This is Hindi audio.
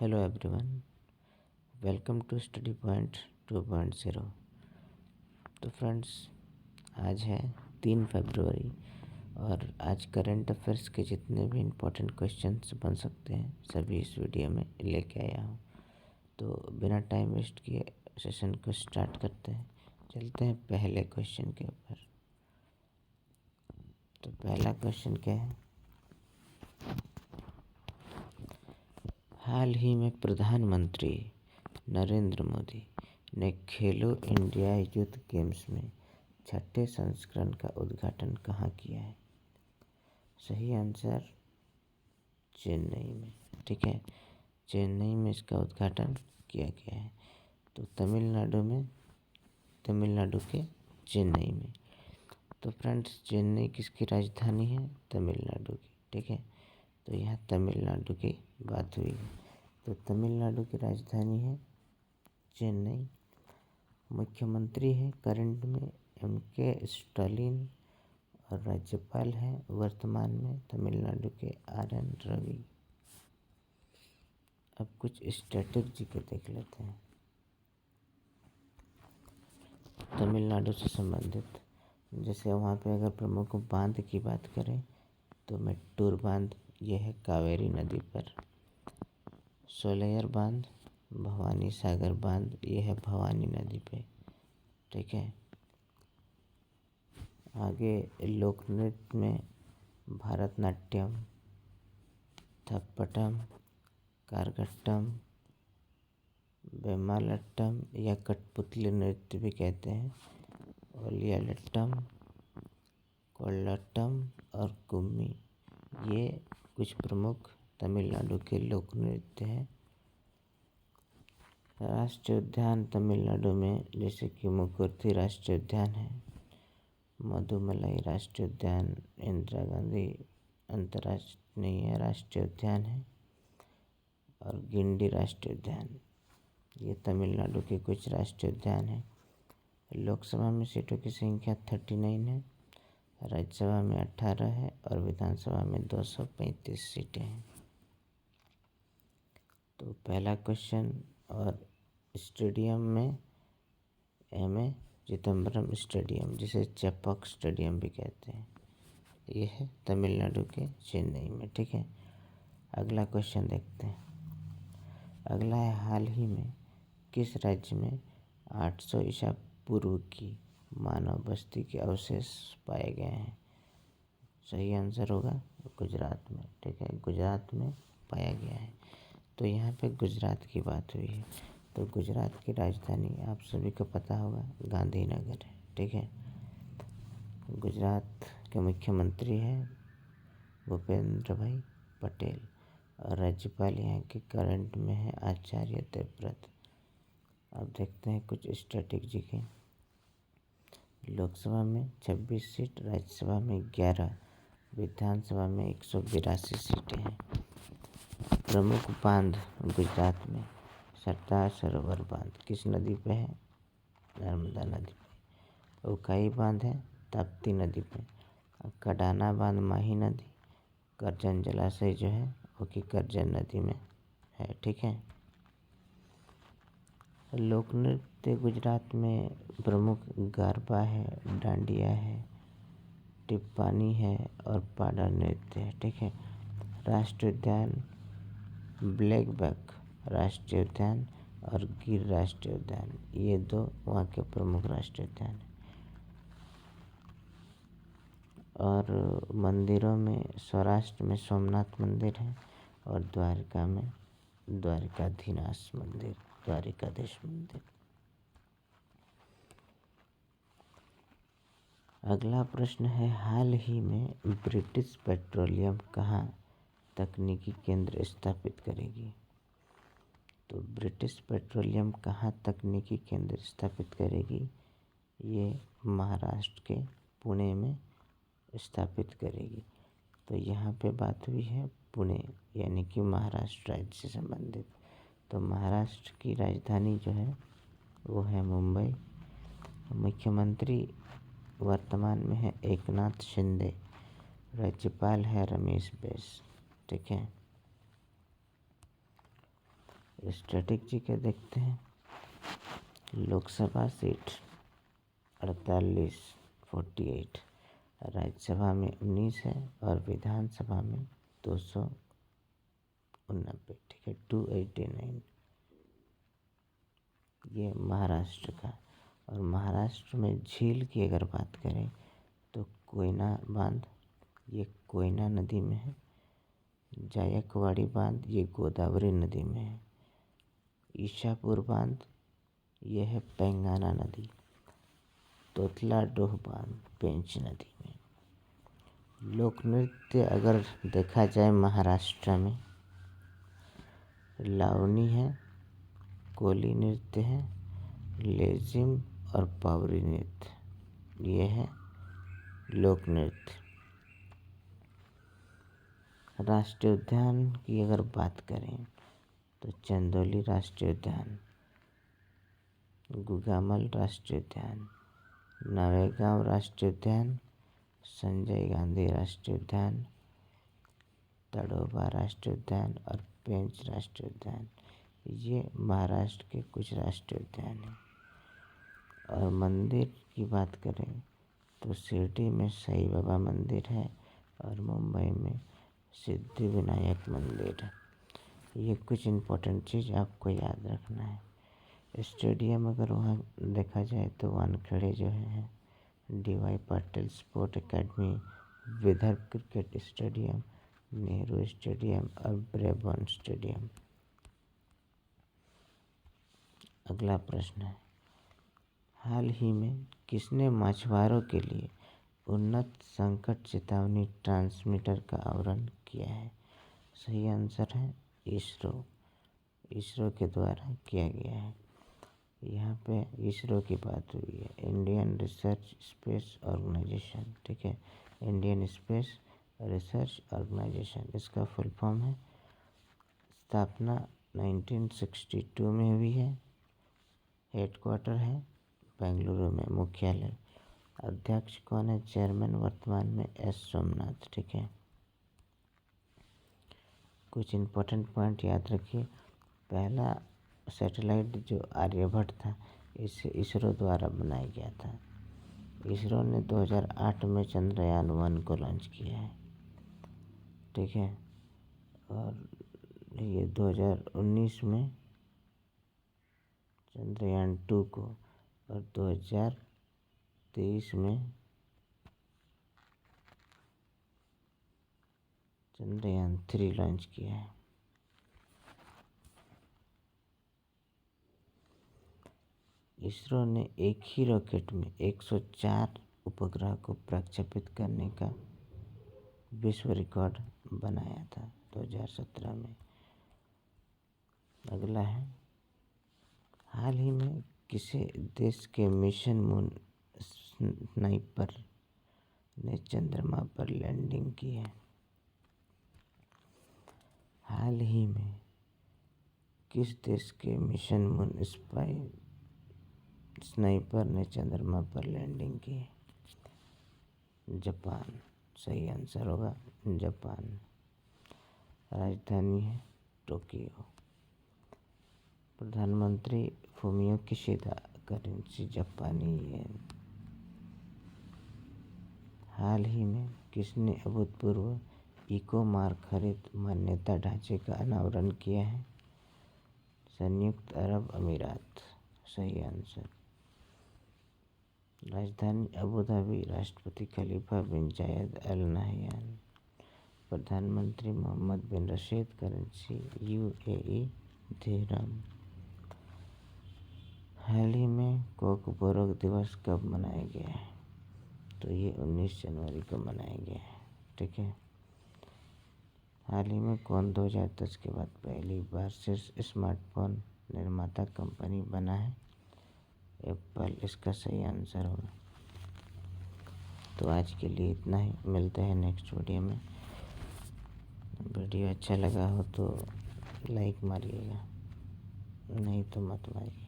Hello everyone, welcome to study point 2.0। तो फ्रेंड्स, आज है 3 फरवरी और आज करंट अफेयर्स के जितने भी इम्पोर्टेंट क्वेश्चंस बन सकते हैं सभी इस वीडियो में लेके आया हूँ। तो बिना टाइम वेस्ट किए सेशन को स्टार्ट करते हैं। चलते हैं पहले क्वेश्चन के ऊपर। तो पहला क्वेश्चन क्या है? हाल ही में प्रधानमंत्री नरेंद्र मोदी ने खेलो इंडिया यूथ गेम्स में 6ठे संस्करण का उद्घाटन कहाँ किया है? सही आंसर चेन्नई में। ठीक है, चेन्नई में इसका उद्घाटन किया गया है। तो तमिलनाडु के चेन्नई में। तो फ्रेंड्स, चेन्नई किसकी राजधानी है? तमिलनाडु की। ठीक है, तो यहाँ तमिलनाडु की बात हुई है। तो तमिलनाडु की राजधानी है चेन्नई। मुख्यमंत्री है करंट में एम.के. स्टालिन और राज्यपाल हैं वर्तमान में तमिलनाडु के आर.एन. रवि। अब कुछ स्ट्रेटेजी के देख लेते हैं तमिलनाडु से संबंधित। जैसे वहाँ पे अगर प्रमुख बांध की बात करें तो मेट्टूर बांध, यह है कावेरी नदी पर। सोलैयर बांध, भवानी सागर बांध, यह है भवानी नदी पे। ठीक है, आगे लोक नृत्य में भरतनाट्यम, थप्पटम, कारगट्टम, वेमालट्टम या कठपुतली नृत्य भी कहते हैं, ओलियालट्टम, कोल्लाट्टम और कुम्मी, ये कुछ प्रमुख तमिलनाडु के लोक नृत्य हैं। राष्ट्रीय उद्यान तमिलनाडु में जैसे कि मुकुर्ती राष्ट्रीय उद्यान है, मधुमलाई राष्ट्रीय उद्यान, इंदिरा गांधी अंतर्राष्ट्रीय राष्ट्रीय उद्यान है और गिंडी राष्ट्रीय उद्यान। ये तमिलनाडु के कुछ राष्ट्रीय उद्यान हैं। लोकसभा में सीटों की संख्या 39 है, राज्यसभा में 18 है और विधानसभा में 235 सीटें हैं। तो पहला क्वेश्चन, और स्टेडियम में एम.ए. चिदम्बरम स्टेडियम, जिसे चेपॉक स्टेडियम भी कहते हैं, ये है तमिलनाडु के चेन्नई में। ठीक है, अगला क्वेश्चन देखते हैं। अगला है, हाल ही में किस राज्य में 800 ईसा पूर्व की मानव बस्ती के अवशेष पाए गए हैं? सही आंसर होगा गुजरात में। ठीक है, गुजरात में पाया गया है। तो यहाँ पे गुजरात की बात हुई है। तो गुजरात की राजधानी आप सभी को पता होगा गांधीनगर है। ठीक है, गुजरात के मुख्यमंत्री हैं भूपेंद्र भाई पटेल और राज्यपाल यहाँ के करंट में है आचार्य देवव्रत। अब देखते हैं कुछ स्ट्रेटेजी के। लोकसभा में 26 सीट, राज्यसभा में 11, विधानसभा में 182 सीटें हैं। प्रमुख बांध गुजरात में सरदार सरोवर बांध किस नदी पे है? नर्मदा नदी पे। उकाई बांध है ताप्ती नदी पे। कडाना बांध माही नदी, करजन जलाशय जो है वो की करजन नदी में है। ठीक है, लोक नृत्य गुजरात में प्रमुख गरबा है, डांडिया है, टिप्पानी है और पाडा नृत्य है। ठीक है, राष्ट्रीय उद्यान ब्लैकबक राष्ट्रीय उद्यान और गिर राष्ट्रीय उद्यान, ये 2 वहाँ के प्रमुख राष्ट्रीय उद्यान हैं। और मंदिरों में सौराष्ट्र में सोमनाथ मंदिर है और द्वारका में द्वारकाधीश मंदिर, द्वारिकाधीश मंदिर। अगला प्रश्न है, हाल ही में ब्रिटिश पेट्रोलियम कहाँ तकनीकी केंद्र स्थापित करेगी? तो ब्रिटिश पेट्रोलियम कहाँ तकनीकी केंद्र स्थापित करेगी? ये महाराष्ट्र के पुणे में स्थापित करेगी। तो यहाँ पे बात हुई है पुणे, यानी कि महाराष्ट्र राज्य से संबंधित। तो महाराष्ट्र की राजधानी जो है वो है मुंबई। मुख्यमंत्री वर्तमान में है एकनाथ शिंदे, राज्यपाल है रमेश बैस। ठीक है, स्टैटिक जीके देखते हैं। लोकसभा सीट 48, राज्यसभा में 19 है और विधानसभा में 289, ठीक है, 289। ये महाराष्ट्र का। और महाराष्ट्र में झील की अगर बात करें तो कोयना बांध, ये कोयना नदी में है। जायकवाड़ी बांध, ये गोदावरी नदी में है। ईशापुर बांध, ये है पेंगाना नदी। तोतलाडोह बांध पेंच नदी में। लोक नृत्य अगर देखा जाए महाराष्ट्र में, लावनी है, कोली नृत्य है, लेजिम और पावरी नृत्य, ये है लोक नृत्य। राष्ट्रीय उद्यान की अगर बात करें तो चंदौली राष्ट्रीय उद्यान, गुगामल राष्ट्रीय उद्यान, नवेगांव राष्ट्रीय उद्यान, संजय गांधी राष्ट्रीय उद्यान, तड़ोबा राष्ट्रीय उद्यान और पेंच राष्ट्रीय उद्यान, ये महाराष्ट्र के कुछ राष्ट्रीय उद्यान हैं। और मंदिर की बात करें तो शिरडी में साईं बाबा मंदिर है और मुंबई में सिद्धि विनायक मंदिर है। ये कुछ इम्पोर्टेंट चीज़ आपको याद रखना है। स्टेडियम अगर वहाँ देखा जाए तो वानखेड़े जो है DY Patil sport academy, Vidarbha cricket stadium, Nehru stadium और ब्रेबॉर्न स्टेडियम। अगला प्रश्न है, हाल ही में किसने मछुआरों के लिए उन्नत संकट चेतावनी ट्रांसमीटर का आवरण किया है? सही आंसर है इसरो के द्वारा किया गया है। यहाँ पे इसरो की बात हुई है, इंडियन रिसर्च स्पेस ऑर्गेनाइजेशन, ठीक है, इंडियन स्पेस रिसर्च ऑर्गेनाइजेशन, इसका फुल फॉर्म है। स्थापना 1962 में हुई है। हेडक्वार्टर है बेंगलुरु में, मुख्यालय। अध्यक्ष कौन है? चेयरमैन वर्तमान में S सोमनाथ, ठीक है। कुछ इम्पोर्टेंट पॉइंट याद रखिए। पहला सैटेलाइट जो आर्यभट्ट था, इसे इसरो द्वारा बनाया गया था। इसरो ने 2008 में चंद्रयान 1 को लॉन्च किया है, ठीक है। और ये 2019 में चंद्रयान 2 को और 2023 में चंद्रयान 3 लॉन्च किया है। इसरो ने एक ही रॉकेट में 104 उपग्रह को प्रक्षेपित करने का विश्व रिकॉर्ड बनाया था 2017 में। अगला है, हाल ही में किसी देश के मिशन मून स्नाइपर ने चंद्रमा पर लैंडिंग की है? हाल ही में किस देश के मिशन मून स्नाइपर ने चंद्रमा पर लैंडिंग की है? जापान, सही आंसर होगा जापान। राजधानी है टोक्यो। प्रधानमंत्री फुमियो किशिदा, करेंसी जापानी येन। हाल ही में किसने अभूतपूर्व इको मार्क हरित मान्यता ढांचे का अनावरण किया है? संयुक्त अरब अमीरात, सही आंसर। राजधानी अबू धाबी, राष्ट्रपति खलीफा बिन जायद अल नाहयान। प्रधानमंत्री मोहम्मद बिन रशीद, करेंसी UAE दिरहम। हाल ही में कोकबोरोक दिवस कब मनाया गया है? तो ये 19 जनवरी को मनाया गया है, ठीक है। हाल ही में कौन 2010 के बाद पहली बार शीर्ष स्मार्टफोन निर्माता कंपनी बना है? एप्पल, इसका सही आंसर होगा। तो आज के लिए इतना ही, मिलते हैं नेक्स्ट वीडियो में। वीडियो अच्छा लगा हो तो लाइक मारिएगा, नहीं तो मत मारिए।